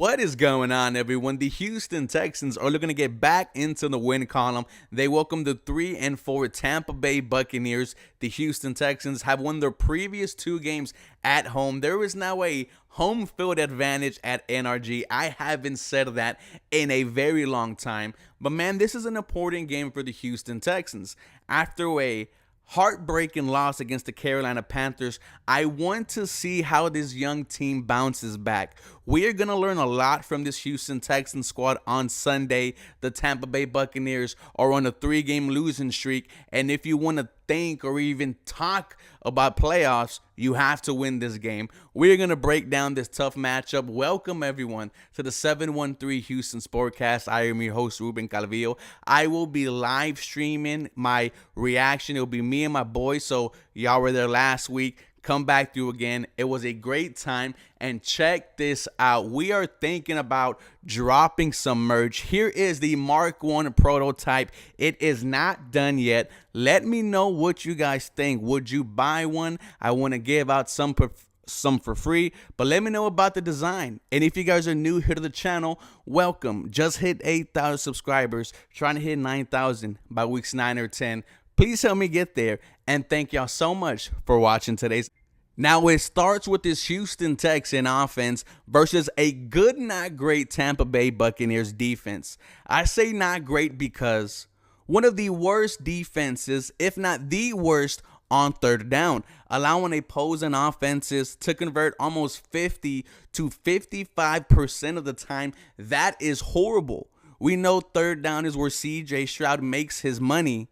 What is going on, everyone? The Houston Texans are looking to get back into the win column. They welcome the 3-4 Tampa Bay Buccaneers. The Houston Texans have won their previous 2 games at home. There is now a home field advantage at NRG. I haven't said that in a very long time. But man, this is an important game for the Houston Texans. After a heartbreaking loss against the Carolina Panthers, I want to see how this young team bounces back. We are going to learn a lot from this Houston Texans squad on Sunday. The Tampa Bay Buccaneers are on a 3-game losing streak, and if you want to think or even talk about playoffs, you have to win this game. We're going to break down this tough matchup. Welcome, everyone, to the 713 Houston Sportcast. I am your host, Ruben Calvillo. I will be live streaming my reaction. It will be me and my boys, so y'all were there last week. Come back through again. It was a great time, and check this out. We are thinking about dropping some merch. Here is the Mark 1 prototype. It is not done yet. Let me know what you guys think. Would you buy one? I want to give out some for free, but let me know about the design. And if you guys are new here to the channel, welcome. Just hit 8,000 subscribers, trying to hit 9,000 by weeks 9 or 10. Please help me get there, and thank y'all so much for watching today's. Now, it starts with this Houston Texan offense versus a good, not great Tampa Bay Buccaneers defense. I say not great because one of the worst defenses, if not the worst, on third down, allowing opposing offenses to convert almost 50 to 55% of the time. That is horrible. We know third down is where CJ Stroud makes his money.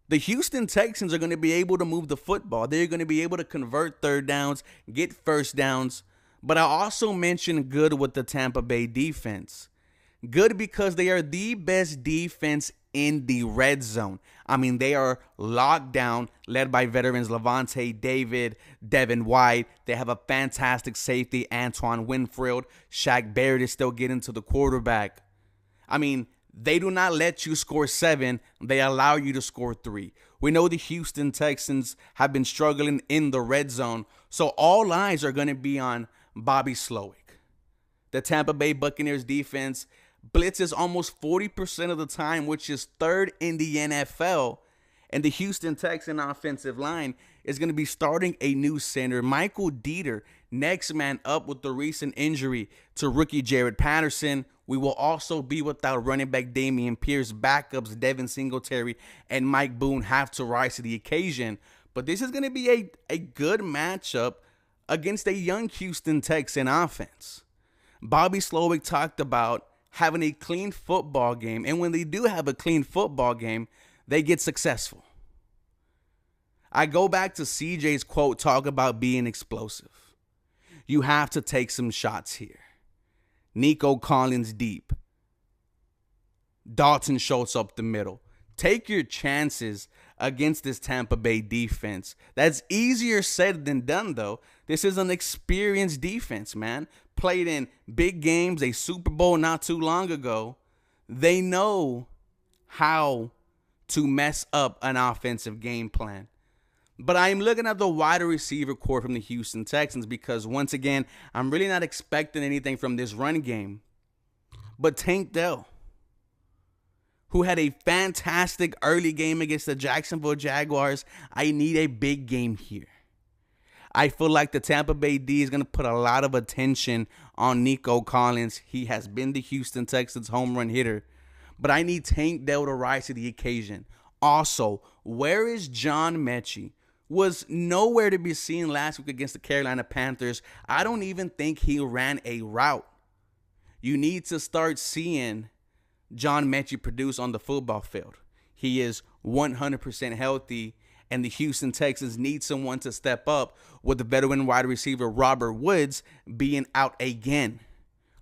The Houston Texans are going to be able to move the football. They're going to be able to convert third downs, get first downs. But I also mentioned good with the Tampa Bay defense. Good because they are the best defense in the red zone. I mean, they are locked down, led by veterans Levante David, Devin White. They have a fantastic safety, Antoine Winfield. Shaq Barrett is still getting to the quarterback. I mean, they do not let you score 7. They allow you to score 3. We know the Houston Texans have been struggling in the red zone, so all eyes are going to be on Bobby Slowick. The Tampa Bay Buccaneers defense blitzes almost 40% of the time, which is 3rd in the NFL. And the Houston Texan offensive line is going to be starting a new center, Michael Dieter, next man up with the recent injury to rookie Jared Patterson. We will also be without running back Damian Pierce. Backups Devin Singletary and Mike Boone have to rise to the occasion. But this is going to be a good matchup against a young Houston Texan offense. Bobby Slowick talked about having a clean football game. And when they do have a clean football game, they get successful. I go back to CJ's quote, talk about being explosive. You have to take some shots here. Nico Collins deep. Dalton Schultz up the middle. Take your chances against this Tampa Bay defense. That's easier said than done, though. This is an experienced defense, man. Played in big games, a Super Bowl not too long ago. They know how to mess up an offensive game plan. But I'm looking at the wide receiver core from the Houston Texans because, once again, I'm really not expecting anything from this run game. But Tank Dell, who had a fantastic early game against the Jacksonville Jaguars, I need a big game here. I feel like the Tampa Bay D is going to put a lot of attention on Nico Collins. He has been the Houston Texans home run hitter. But I need Tank Dell to rise to the occasion. Also, where is John Mechie? Was nowhere to be seen last week against the Carolina Panthers. I don't even think he ran a route. You need to start seeing John Mechie produce on the football field. He is 100% healthy, and the Houston Texans need someone to step up with the veteran wide receiver Robert Woods being out again.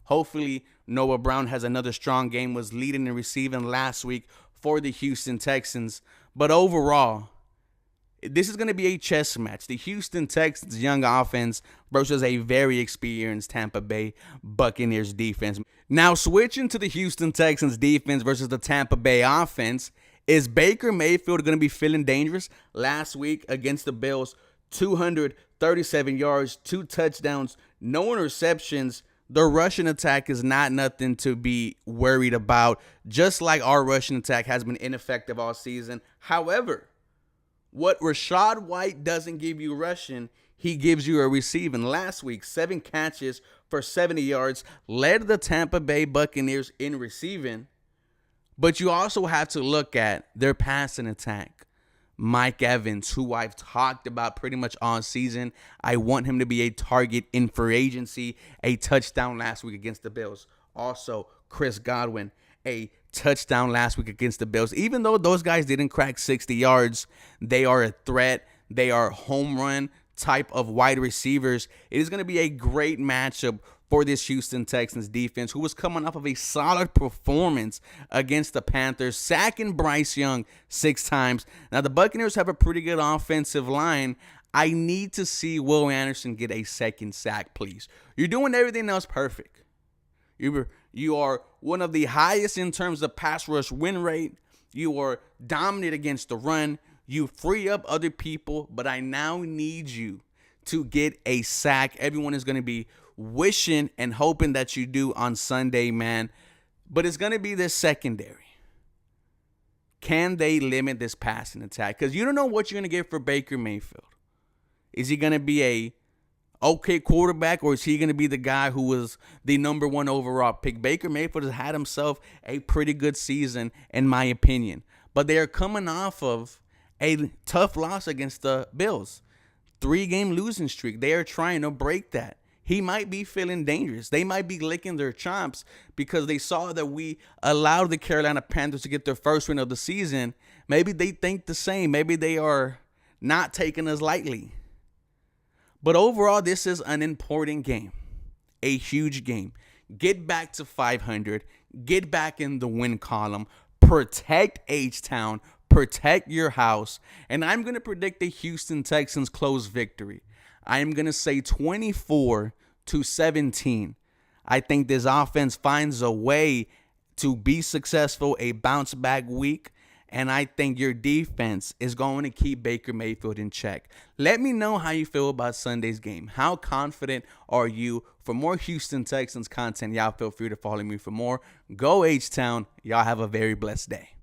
Hopefully, Noah Brown has another strong game, was leading and receiving last week for the Houston Texans. But overall, this is going to be a chess match. The Houston Texans young offense versus a very experienced Tampa Bay Buccaneers defense. Now, switching to the Houston Texans defense versus the Tampa Bay offense, is Baker Mayfield going to be feeling dangerous? Last week against the Bills, 237 yards, 2 touchdowns, no interceptions. their rushing attack is not nothing to be worried about, just like our rushing attack has been ineffective all season. However, what Rachaad White doesn't give you rushing, he gives you a receiving. Last week, 7 catches for 70 yards, led the Tampa Bay Buccaneers in receiving. But you also have to look at their passing attack. Mike Evans, who I've talked about pretty much all season. I want him to be a target in free agency. A touchdown last week against the Bills. Also, Chris Godwin, a touchdown last week against the Bills. Even though those guys didn't crack 60 yards, they are a threat. They are home run type of wide receivers. It is going to be a great matchup for this Houston Texans defense, who was coming off of a solid performance against the Panthers, sacking Bryce Young 6 times. Now, the Buccaneers have a pretty good offensive line. I need to see Will Anderson get a second sack, please. You're doing everything else perfect. You are one of the highest in terms of pass rush win rate. You are dominant against the run. You free up other people, but I now need you to get a sack. Everyone is going to be wishing and hoping that you do on Sunday, man. But it's going to be this secondary. Can they limit this passing attack? Because you don't know what you're going to get for Baker Mayfield. Is he going to be a okay quarterback, or is he going to be the guy who was the number 1 overall pick? Baker Mayfield has had himself a pretty good season, in my opinion. But they are coming off of a tough loss against the Bills. 3-game losing streak. They are trying to break that. He might be feeling dangerous. They might be licking their chops because they saw that we allowed the Carolina Panthers to get their first win of the season. Maybe they think the same. Maybe they are not taking us lightly. But overall, this is an important game. A huge game. Get back to 500. Get back in the win column. Protect H-Town. Protect your house. And I'm going to predict the Houston Texans close victory. I am going to say 24-17. I think this offense finds a way to be successful, a bounce back week. And I think your defense is going to keep Baker Mayfield in check. Let me know how you feel about Sunday's game. How confident are you? For more Houston Texans content, y'all feel free to follow me for more. Go H-Town. Y'all have a very blessed day.